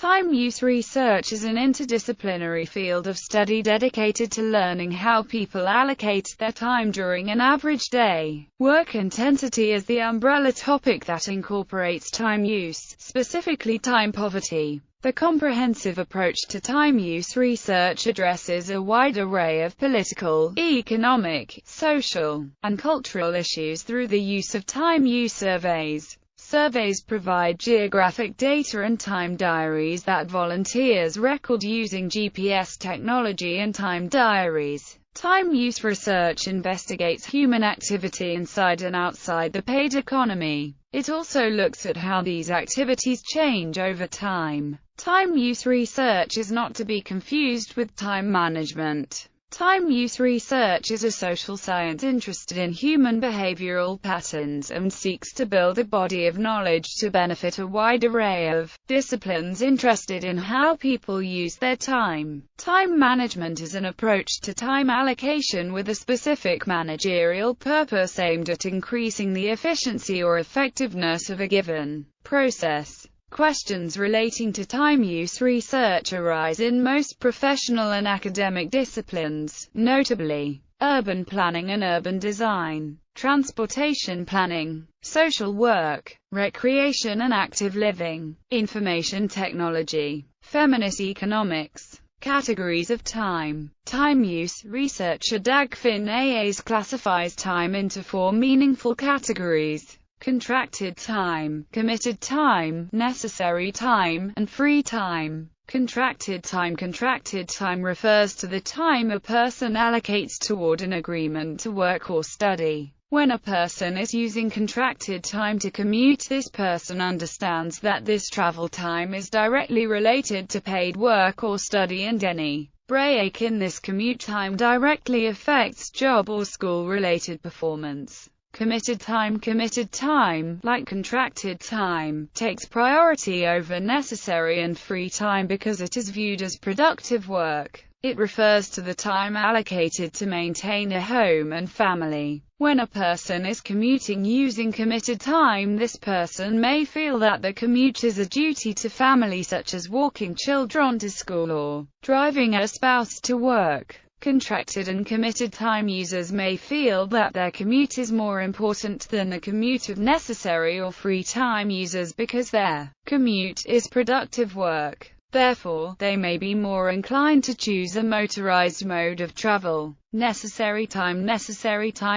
Time use research is an interdisciplinary field of study dedicated to learning how people allocate their time during an average day. Work intensity is the umbrella topic that incorporates time use, specifically time poverty. The comprehensive approach to time use research addresses a wide array of political, economic, social, and cultural issues through the use of time use surveys. Surveys provide geographic data and time diaries that volunteers record using GPS technology and time diaries. Time use research investigates human activity inside and outside the paid economy. It also looks at how these activities change over time. Time use research is not to be confused with time management. Time use research is a social science interested in human behavioral patterns and seeks to build a body of knowledge to benefit a wide array of disciplines interested in how people use their time. Time management is an approach to time allocation with a specific managerial purpose aimed at increasing the efficiency or effectiveness of a given process. Questions relating to time use research arise in most professional and academic disciplines, notably urban planning and urban design, transportation planning, social work, recreation and active living, information technology, feminist economics. Categories of time. Time use researcher Dagfinn Ayes classifies time into four meaningful categories: contracted time, committed time, necessary time, and free time. Contracted time refers to the time a person allocates toward an agreement to work or study. When a person is using contracted time to commute, this person understands that this travel time is directly related to paid work or study, and any break in this commute time directly affects job or school-related performance. Committed time, like contracted time, takes priority over necessary and free time because it is viewed as productive work. It refers to the time allocated to maintain a home and family. When a person is commuting using committed time, this person may feel that the commute is a duty to family, such as walking children to school or driving a spouse to work. Contracted and committed time users may feel that their commute is more important than the commute of necessary or free time users because their commute is productive work. Therefore, they may be more inclined to choose a motorized mode of travel. Necessary time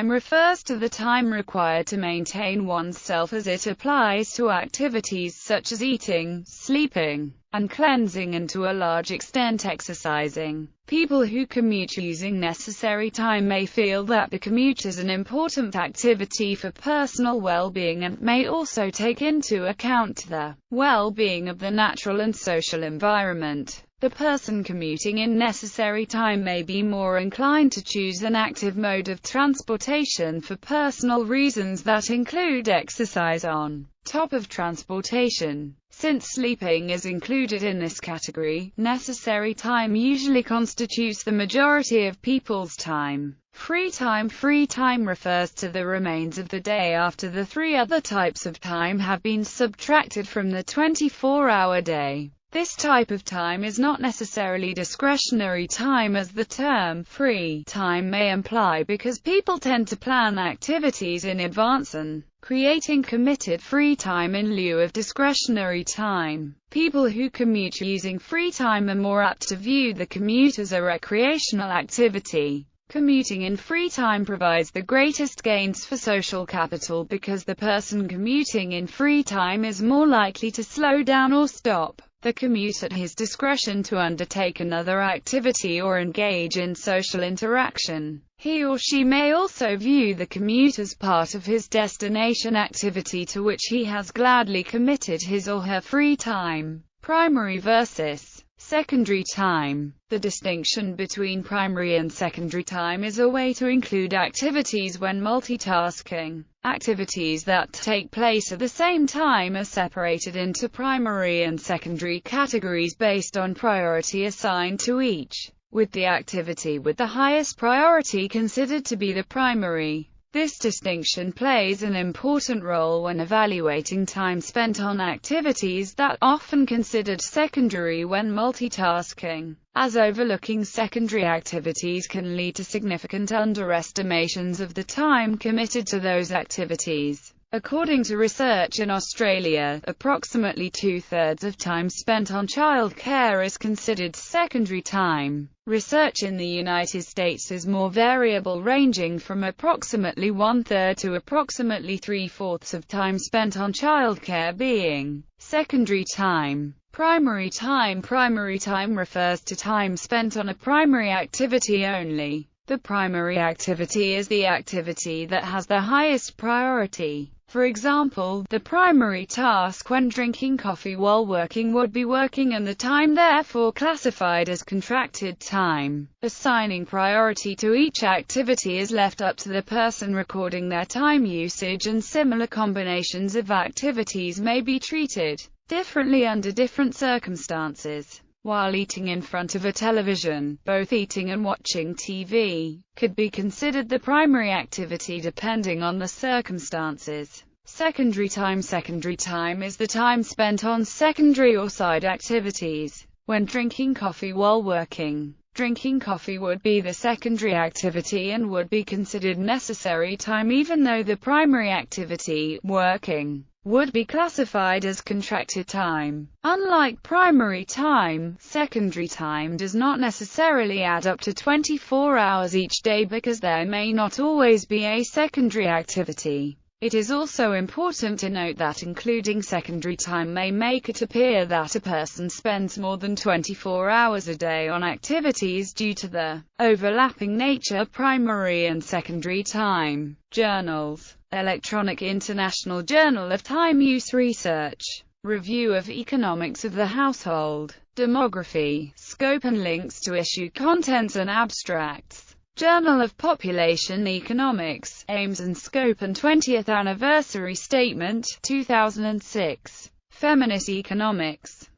refers to the time required to maintain oneself as it applies to activities such as eating, sleeping, and cleansing, and to a large extent exercising. People who commute using necessary time may feel that the commute is an important activity for personal well-being and may also take into account the well-being of the natural and social environment. The person commuting in necessary time may be more inclined to choose an active mode of transportation for personal reasons that include exercise on top of transportation. Since sleeping is included in this category, necessary time usually constitutes the majority of people's time. Free time refers to the remains of the day after the three other types of time have been subtracted from the 24-hour day. This type of time is not necessarily discretionary time, as the term free time may imply, because people tend to plan activities in advance and creating committed free time in lieu of discretionary time. People who commute using free time are more apt to view the commute as a recreational activity. Commuting in free time provides the greatest gains for social capital because the person commuting in free time is more likely to slow down or stop the commute at his discretion to undertake another activity or engage in social interaction. He or she may also view the commute as part of his destination activity to which he has gladly committed his or her free time. Primary versus secondary time. The distinction between primary and secondary time is a way to include activities when multitasking. Activities that take place at the same time are separated into primary and secondary categories based on priority assigned to each, with the activity with the highest priority considered to be the primary. This distinction plays an important role when evaluating time spent on activities that are often considered secondary when multitasking, as overlooking secondary activities can lead to significant underestimations of the time committed to those activities. According to research in Australia, approximately two-thirds of time spent on childcare is considered secondary time. Research in the United States is more variable, ranging from approximately one-third to approximately three-fourths of time spent on childcare being secondary time. Primary time. Primary time refers to time spent on a primary activity only. The primary activity is the activity that has the highest priority. For example, the primary task when drinking coffee while working would be working, and the time therefore classified as contracted time. Assigning priority to each activity is left up to the person recording their time usage, and similar combinations of activities may be treated differently under different circumstances. While eating in front of a television, both eating and watching TV could be considered the primary activity depending on the circumstances. Secondary time. Secondary time is the time spent on secondary or side activities. When drinking coffee while working, drinking coffee would be the secondary activity and would be considered necessary time even though the primary activity, working, would be classified as contracted time. Unlike primary time, secondary time does not necessarily add up to 24 hours each day because there may not always be a secondary activity. It is also important to note that including secondary time may make it appear that a person spends more than 24 hours a day on activities due to the overlapping nature of primary and secondary time. Journals. Electronic International Journal of Time Use Research. Review of Economics of the Household. Demography. Scope and links to issue contents and abstracts. Journal of Population Economics, Aims and Scope and 20th Anniversary Statement, 2006. Feminist Economics.